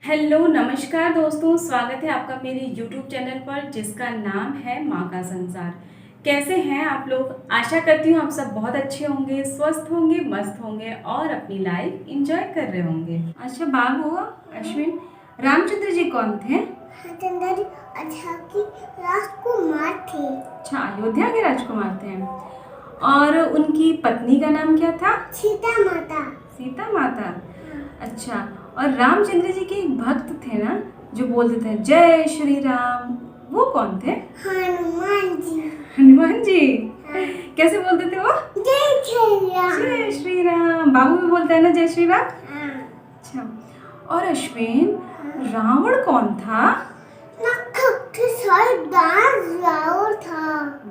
Hello नमस्कार दोस्तों, स्वागत है आपका मेरे यूट्यूब चैनल पर जिसका नाम है माँ का संसार। कैसे हैं आप लोग? आशा करती हूँ आप सब बहुत अच्छे होंगे, स्वस्थ होंगे, मस्त होंगे और अपनी लाइफ एंजॉय कर रहे होंगे। अच्छा बाबू अश्विन, रामचंद्र जी कौन थे? रामचंद्र जी अयोध्या की राजकुमार थे। अच्छा, अयोध्या के राजकुमार थे। और उनकी पत्नी का नाम क्या था? सीता माता। सीता माता। अच्छा, और रामचंद्र जी के एक भक्त थे ना जो बोलते थे जय श्री राम, वो कौन थे? हनुमान जी। हनुमान जी। हाँ। कैसे बोलते थे वो? जय श्री राम। जय श्री राम। बाबू भी बोलता है ना जय श्री राम। हाँ। अच्छा, और अश्विन, रावण कौन था? दानव था।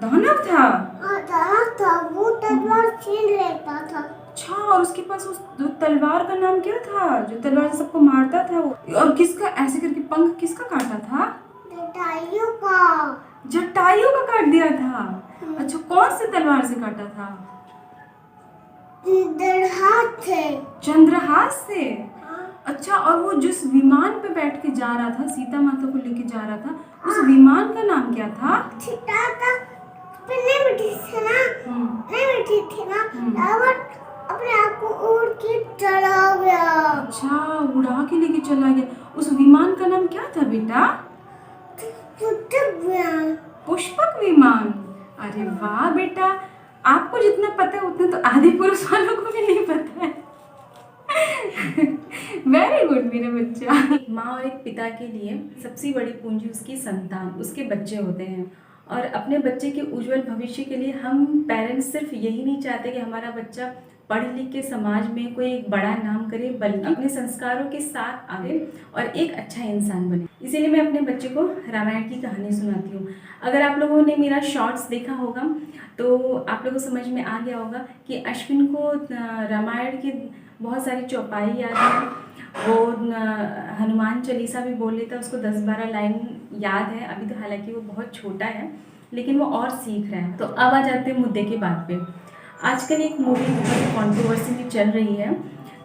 दानव था। हाँ, दानव था, वो तलवार छीन लेता था। अच्छा, और उसके पास उस तलवार का नाम क्या था जो तलवार से सबको मारता था वो? और किसका ऐसे करके पंख किसका काटा था? जटायु का। जटायु का काट दिया था। अच्छा, कौन से तलवार से काटा था? चंद्रहास से। चंद्रहास से। हाँ। अच्छा, और वो जिस विमान पे बैठ के जा रहा था, सीता माता को लेके जा रहा था, उस विमान का नाम क्या था? सीता का नहीं बैठी थी ना, नहीं बैठी थी ना, रावण अपने आप को उड़ के चला गया। अच्छा, उड़ा के लेके चला गया। उस विमान का नाम क्या था बेटा? पुष्पक विमान। अरे वाह बेटा, आपको जितना पता है उतना तो आदि पुरुष वालों को भी नहीं पता है। वेरी गुड मेरा बच्चा। एक माँ और एक पिता के लिए सबसे बड़ी पूंजी उसकी संतान, उसके बच्चे होते हैं। और अपने बच्चे के उज्जवल भविष्य के लिए हम पेरेंट्स सिर्फ यही नहीं चाहते कि हमारा बच्चा पढ़ लिख के समाज में कोई एक बड़ा नाम करे, बल्कि अपने संस्कारों के साथ आगे और एक अच्छा इंसान बने। इसीलिए मैं अपने बच्चे को रामायण की कहानी सुनाती हूँ। अगर आप लोगों ने मेरा शॉर्ट्स देखा होगा तो आप लोगों को समझ में आ गया होगा कि अश्विन को रामायण की बहुत सारी चौपाई याद है। वो हनुमान चालीसा भी बोल लेता है, उसको 10-12 लाइन याद है। अभी तो हालांकि वो बहुत छोटा है लेकिन वो और सीख रहा है। तो अब आ जाते हैं मुद्दे की बात पे। आजकल एक मूवी बहुत कॉन्ट्रोवर्सी में चल रही है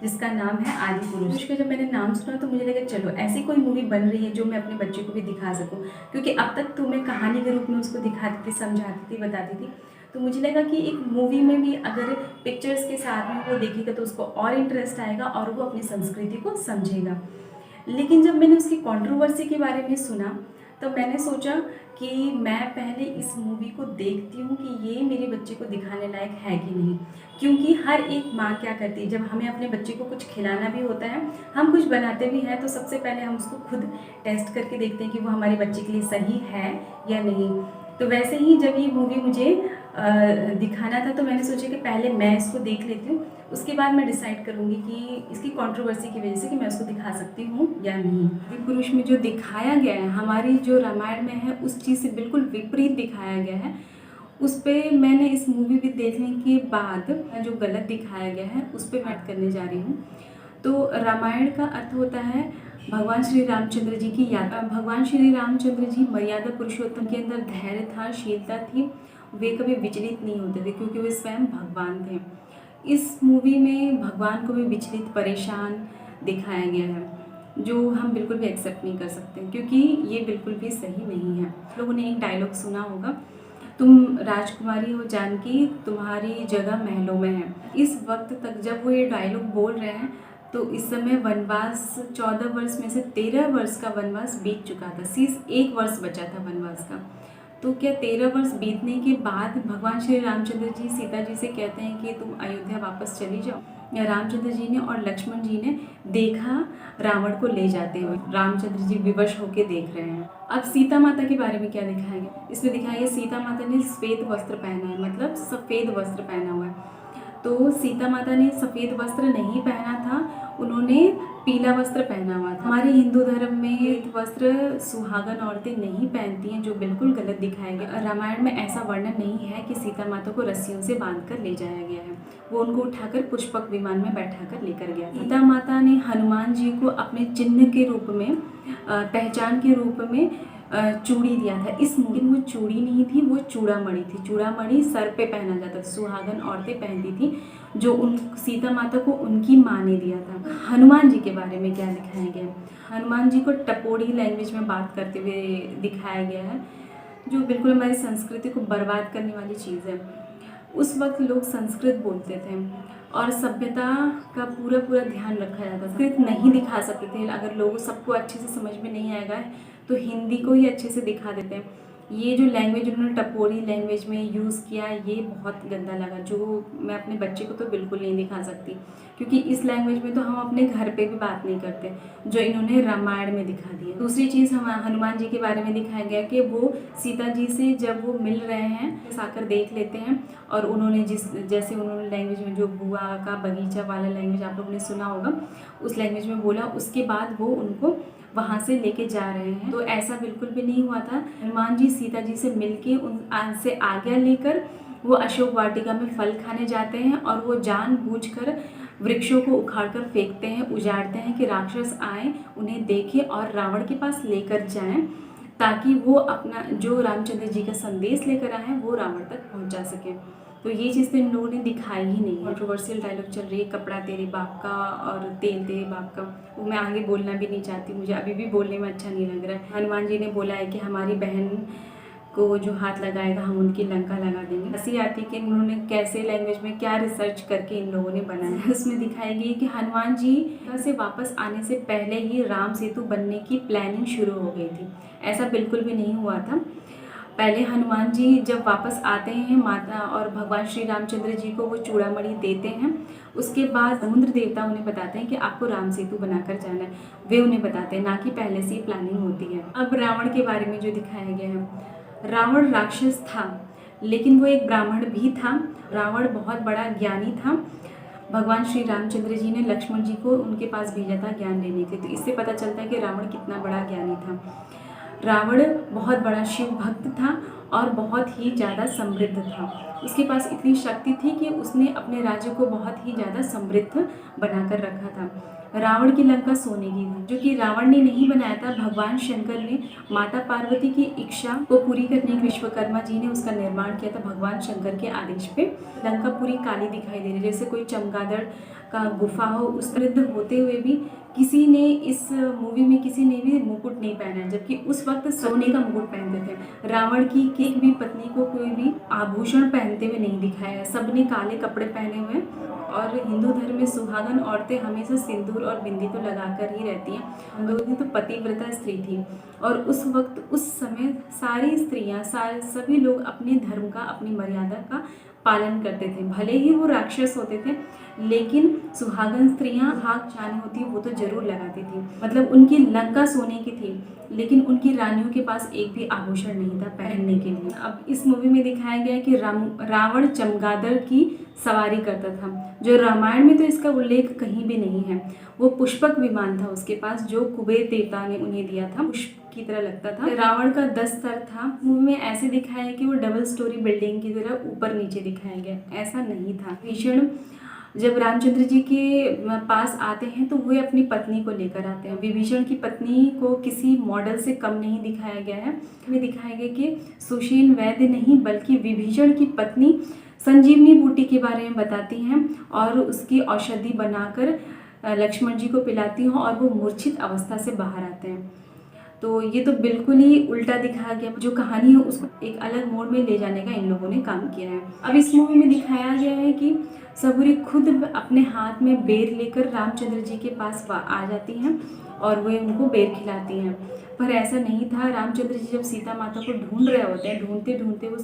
जिसका नाम है आदि पुरुष। का जब मैंने नाम सुना तो मुझे लगा चलो ऐसी कोई मूवी बन रही है जो मैं अपने बच्चे को भी दिखा सकूं, क्योंकि अब तक तो मैं कहानी के रूप में उसको दिखाती थी, समझाती थी, बताती थी। तो मुझे लगा कि एक मूवी में भी अगर पिक्चर्स के साथ में वो देखेगा तो उसको और इंटरेस्ट आएगा और वो अपनी संस्कृति को समझेगा। लेकिन जब मैंने उसकी कंट्रोवर्सी के बारे में सुना तो मैंने सोचा कि मैं पहले इस मूवी को देखती हूँ कि ये मेरे बच्चे को दिखाने लायक है कि नहीं। क्योंकि हर एक माँ क्या करती है, जब हमें अपने बच्चे को कुछ खिलाना भी होता है, हम कुछ बनाते भी हैं, तो सबसे पहले हम उसको खुद टेस्ट करके देखते हैं कि वो हमारे बच्चे के लिए सही है या नहीं। तो वैसे ही जब ये मूवी मुझे दिखाना था तो मैंने सोचा कि पहले मैं इसको देख लेती हूँ, उसके बाद मैं डिसाइड करूँगी कि इसकी कंट्रोवर्सी की वजह से कि मैं उसको दिखा सकती हूँ या नहीं। पुरुष में जो दिखाया गया है हमारी जो रामायण में है उस चीज़ से बिल्कुल विपरीत दिखाया गया है। उस पर मैंने इस मूवी भी देखने के बाद जो गलत दिखाया गया है उस पर बात करने जा रही हूँ। तो रामायण का अर्थ होता है भगवान श्री रामचंद्र जी की यात्रा। भगवान श्री रामचंद्र जी मर्यादा पुरुषोत्तम के अंदर धैर्य था, शीलता थी, वे कभी विचलित नहीं होते थे क्योंकि वे स्वयं भगवान थे। इस मूवी में भगवान को भी विचलित, परेशान दिखाया गया है जो हम बिल्कुल भी एक्सेप्ट नहीं कर सकते क्योंकि ये बिल्कुल भी सही नहीं है। लोगों ने एक डायलॉग सुना होगा, तुम राजकुमारी हो जानकी, तुम्हारी जगह महलों में है। इस वक्त तक जब वो ये डायलॉग बोल रहे हैं तो इस समय वनवास 14 वर्ष में से 13 वर्ष का वनवास बीत चुका था, सिर्फ 1 वर्ष बचा था वनवास का। तो क्या 13 वर्ष बीतने के बाद भगवान श्री रामचंद्र जी सीता जी से कहते हैं कि तुम अयोध्या वापस चली जाओ? या रामचंद्र जी ने और लक्ष्मण जी ने देखा रावण को ले जाते हुए, रामचंद्र जी विवश होकर देख रहे हैं। अब सीता माता के बारे में क्या दिखाया गया? इसमें दिखाया गया सीता माता ने श्वेत वस्त्र पहना है, मतलब सफ़ेद वस्त्र पहना हुआ है। तो सीता माता ने सफ़ेद वस्त्र नहीं पहना था, उन्होंने पीला वस्त्र पहना हुआ था। हमारे हिंदू धर्म में वस्त्र सुहागन औरतें नहीं पहनती हैं, जो बिल्कुल गलत दिखाया गया। रामायण में ऐसा वर्णन नहीं है कि सीता माता को रस्सियों से बांधकर ले जाया गया है, वो उनको उठाकर पुष्पक विमान में बैठाकर लेकर गया। सीता माता ने हनुमान जी को अपने चिन्ह के रूप में, पहचान के रूप में चूड़ी दिया था। इस मूवी में वो चूड़ी नहीं थी, वो चूड़ामणि थी। चूड़ामणि सर पे पहना जाता था, सुहागन औरतें पहनती थी। जो उन सीता माता को उनकी माँ ने दिया था। हनुमान जी के बारे में क्या दिखाया गया है? हनुमान जी को टपोरी लैंग्वेज में बात करते हुए दिखाया गया है, जो बिल्कुल हमारी संस्कृति को बर्बाद करने वाली चीज़ है। उस वक्त लोग संस्कृत बोलते थे और सभ्यता का पूरा पूरा ध्यान रखा जाता था। संस्कृत नहीं दिखा सकते थे, अगर लोगों सबको अच्छे से समझ में नहीं आएगा तो हिंदी को ही अच्छे से दिखा देते हैं। ये जो लैंग्वेज उन्होंने टपोरी लैंग्वेज में यूज़ किया, ये बहुत गंदा लगा, जो मैं अपने बच्चे को तो बिल्कुल नहीं दिखा सकती, क्योंकि इस लैंग्वेज में तो हम अपने घर पे भी बात नहीं करते, जो इन्होंने रामायण में दिखा दिया। दूसरी चीज़ हम हनुमान जी के बारे में दिखाया गया कि वो सीता जी से जब वो मिल रहे हैं आकर देख लेते हैं, और उन्होंने जैसे उन्होंने लैंग्वेज में जो बुआ का बगीचा वाला लैंग्वेज आप लोगों ने सुना होगा, उस लैंग्वेज में बोला, उसके बाद वो उनको वहाँ से लेके जा रहे हैं। तो ऐसा बिल्कुल भी नहीं हुआ था। हनुमान जी सीता जी से मिलके उनसे आज्ञा लेकर वो अशोक वाटिका में फल खाने जाते हैं, और वो जानबूझकर वृक्षों को उखाड़कर फेंकते हैं, उजाड़ते हैं कि राक्षस आए, उन्हें देखें और रावण के पास लेकर जाएं, ताकि वो अपना जो रामचंद्र जी का संदेश लेकर आए हैं वो रावण तक पहुंचा सके। तो ये चीज़ तो इन लोगों ने दिखाई ही नहीं। कंट्रोवर्शियल डायलॉग चल रही है, कपड़ा तेरे बाप का और तेल तेरे बाप का, वो मैं आगे बोलना भी नहीं चाहती, मुझे अभी भी बोलने में अच्छा नहीं लग रहा है। हनुमान जी ने बोला है कि हमारी बहन को जो हाथ लगाएगा हम उनकी लंका लगा देंगे। हंसी आती कि उन्होंने कैसे लैंग्वेज में क्या रिसर्च करके इन लोगों ने बनाया है। उसमें दिखाई गई कि हनुमान जी से वापस आने से पहले ही राम सेतु बनने की प्लानिंग शुरू हो गई थी। ऐसा बिल्कुल भी नहीं हुआ था। पहले हनुमान जी जब वापस आते हैं माता और भगवान श्री रामचंद्र जी को वो चूड़ामणि देते हैं, उसके बाद समुद्र देवता उन्हें बताते हैं कि आपको राम सेतु बनाकर जाना है। वे उन्हें बताते हैं, ना कि पहले से ही प्लानिंग होती है। अब रावण के बारे में जो दिखाया गया है, रावण राक्षस था लेकिन वो एक ब्राह्मण भी था। रावण बहुत बड़ा ज्ञानी था। भगवान श्री रामचंद्र जी ने लक्ष्मण जी को उनके पास भेजा था ज्ञान लेने के, तो इससे पता चलता है कि रावण कितना बड़ा ज्ञानी था। रावण बहुत बड़ा शिव भक्त था और बहुत ही ज़्यादा समृद्ध था। उसके पास इतनी शक्ति थी कि उसने अपने राज्य को बहुत ही ज़्यादा समृद्ध बनाकर रखा था। रावण की लंका सोने की थी, जो कि रावण ने नहीं बनाया था, भगवान शंकर ने माता पार्वती की इच्छा को पूरी करने के विश्वकर्मा जी ने उसका निर्माण किया था भगवान शंकर के आदेश पे। लंका पूरी काली दिखाई दे रही, जैसे कोई चमगादड़ का गुफा हो। उस वृद्ध होते हुए भी किसी ने इस मूवी में किसी ने भी मुकुट नहीं पहना है, जबकि उस वक्त सोने का मुकुट पहनते थे। रावण की एक भी पत्नी को कोई भी आभूषण पहनते हुए नहीं दिखाया है, सबने काले कपड़े पहने हुए। और हिंदू धर्म में सुहागन औरतें हमेशा सिंदूर और बिंदी तो लगाकर ही रहती हैं। हम लोगों की तो पतिव्रता स्त्री थी, और उस वक्त उस समय सारी स्त्रियां सभी लोग अपने धर्म का, अपनी मर्यादा का पालन करते थे। भले ही वो राक्षस होते थे, लेकिन सुहागन स्त्रियां हाथ चाहनी होती वो तो जरूर लगाती थी। मतलब उनकी लंका सोने की थी, लेकिन उनकी रानियों के पास एक भी आभूषण नहीं था पहनने के लिए। अब इस मूवी में दिखाया गया है कि रावण चमगादड़ की सवारी करता था, जो रामायण में तो इसका उल्लेख कहीं भी नहीं है। वो पुष्पक विमान था उसके पास, जो कुबेर देवता ने उन्हें दिया था, पुष्प की तरह लगता था। रावण का 10 स्तर था। मूवी में ऐसे दिखाया है कि वो डबल स्टोरी बिल्डिंग की तरह ऊपर नीचे दिखाया गया, ऐसा नहीं था। भीषण जब रामचंद्र जी के पास आते हैं तो वे अपनी पत्नी को लेकर आते हैं। विभीषण की पत्नी को किसी मॉडल से कम नहीं दिखाया गया है। इसमें दिखाया गया कि सुशील वैद्य नहीं बल्कि विभीषण की पत्नी संजीवनी बूटी के बारे में बताती हैं और उसकी औषधि बनाकर लक्ष्मण जी को पिलाती हैं और वो मूर्छित अवस्था से बाहर आते हैं। तो ये तो बिल्कुल ही उल्टा दिखाया गया। जो कहानी है उसको एक अलग मोड़ में ले जाने का इन लोगों ने काम किया है। अब इस मूवी में दिखाया गया है कि सबूरी खुद अपने हाथ में बेर लेकर रामचंद्र जी के पास आ जाती हैं और वे उनको बेर खिलाती हैं, पर ऐसा नहीं था। रामचंद्र जी जब सीता माता को ढूंढ रहे होते हैं, ढूंढते ढूंढते वो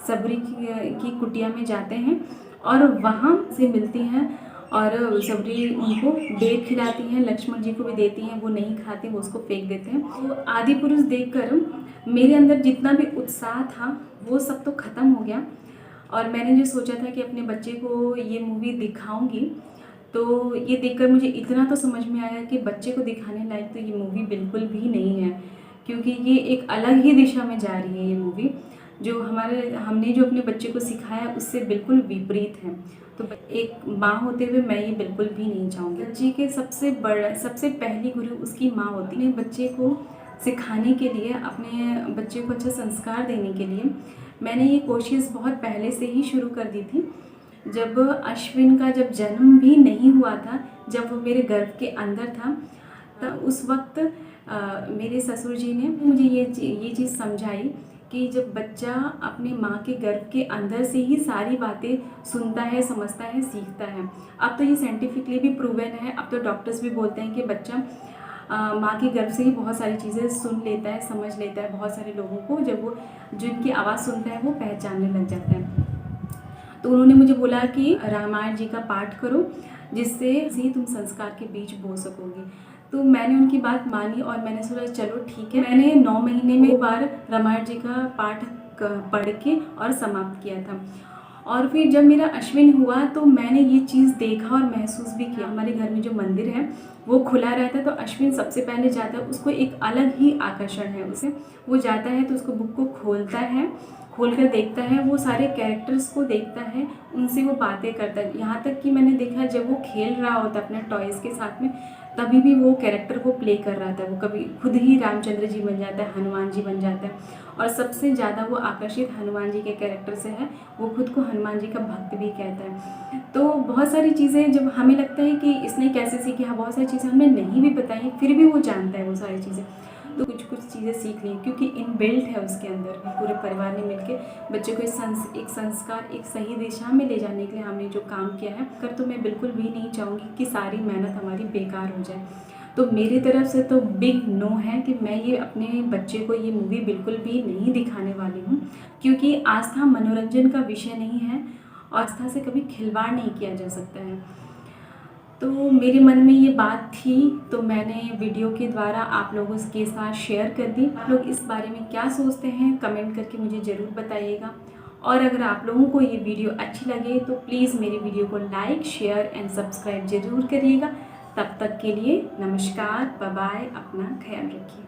सबरी की कुटिया में जाते हैं और वहाँ से मिलती हैं और सबरी उनको बेर खिलाती हैं, लक्ष्मण जी को भी देती हैं। वो नहीं खाते, वो उसको फेंक देते हैं। तो आदि पुरुष देखकर मेरे अंदर जितना भी उत्साह था वो सब तो ख़त्म हो गया, और मैंने जो सोचा था कि अपने बच्चे को ये मूवी दिखाऊंगी, तो ये देखकर मुझे इतना तो समझ में आया कि बच्चे को दिखाने लायक तो ये मूवी बिल्कुल भी नहीं है, क्योंकि ये एक अलग ही दिशा में जा रही है। ये मूवी जो हमने जो अपने बच्चे को सिखाया उससे बिल्कुल विपरीत है। तो एक माँ होते हुए मैं ये बिल्कुल भी नहीं चाहूँगी। बच्चे के सबसे पहली गुरु उसकी माँ होती है। बच्चे को सिखाने के लिए, अपने बच्चे को अच्छा संस्कार देने के लिए मैंने ये कोशिश बहुत पहले से ही शुरू कर दी थी जब अश्विन का जब जन्म भी नहीं हुआ था, जब वो मेरे गर्भ के अंदर था, तब उस वक्त मेरे ससुर जी ने मुझे ये चीज़ समझाई कि जब बच्चा अपने माँ के गर्भ के अंदर से ही सारी बातें सुनता है, समझता है, सीखता है। अब तो ये साइंटिफिकली भी प्रूवन है, अब तो डॉक्टर्स भी बोलते हैं कि बच्चा माँ के गर्भ से ही बहुत सारी चीज़ें सुन लेता है, समझ लेता है। बहुत सारे लोगों को जब वो जिनकी आवाज़ सुनता है वो पहचानने लग जाता है। तो उन्होंने मुझे बोला कि रामायण जी का पाठ करो, जिससे ही तुम संस्कार के बीज बो सकोगी। तो मैंने उनकी बात मानी और मैंने सोचा चलो ठीक है। मैंने 9 महीने में एक बार रामायण जी का पाठ पढ़ के और समाप्त किया था। और फिर जब मेरा अश्विन हुआ तो मैंने ये चीज़ देखा और महसूस भी किया। हमारे घर में जो मंदिर है वो खुला रहता है, तो अश्विन सबसे पहले जाता है, उसको एक अलग ही आकर्षण है उसे। वो जाता है तो उसको बुक को खोलता है, खोल कर देखता है, वो सारे कैरेक्टर्स को देखता है, उनसे वो बातें करता है। यहाँ तक कि मैंने देखा जब वो खेल रहा होता है अपने टॉयज़ के साथ में, तभी भी वो कैरेक्टर को प्ले कर रहा था। वो कभी खुद ही रामचंद्र जी बन जाता है, हनुमान जी बन जाता है। और सबसे ज़्यादा वो आकर्षित हनुमान जी के कैरेक्टर से है। वो खुद को हनुमान जी का भक्त भी कहता है। तो बहुत सारी चीज़ें जब हमें लगता है कि इसने कैसे सीखी, हाँ बहुत सारी चीज़ें हमें नहीं भी पता है, फिर भी वो जानता है वो सारी चीज़ें। तो कुछ चीज़ें सीख ली क्योंकि इनबिल्ट है उसके अंदर। पूरे परिवार ने मिलकर बच्चे को एक संस्कार, एक सही दिशा में ले जाने के लिए हमने जो काम किया है, कर तो मैं बिल्कुल भी नहीं चाहूँगी कि सारी मेहनत हमारी बेकार हो जाए। तो मेरी तरफ से तो बिग नो है कि मैं ये अपने बच्चे को ये मूवी बिल्कुल भी नहीं दिखाने वाली हूँ, क्योंकि आस्था मनोरंजन का विषय नहीं है और आस्था से कभी खिलवाड़ नहीं किया जा सकता है। तो मेरे मन में ये बात थी, तो मैंने वीडियो के द्वारा आप लोगों के साथ शेयर कर दी। आप लोग इस बारे में क्या सोचते हैं कमेंट करके मुझे ज़रूर बताइएगा। और अगर आप लोगों को ये वीडियो अच्छी लगे तो प्लीज़ मेरी वीडियो को लाइक, शेयर एंड सब्सक्राइब ज़रूर करिएगा। तब तक के लिए नमस्कार, बाय बाय, अपना ख्याल रखिए।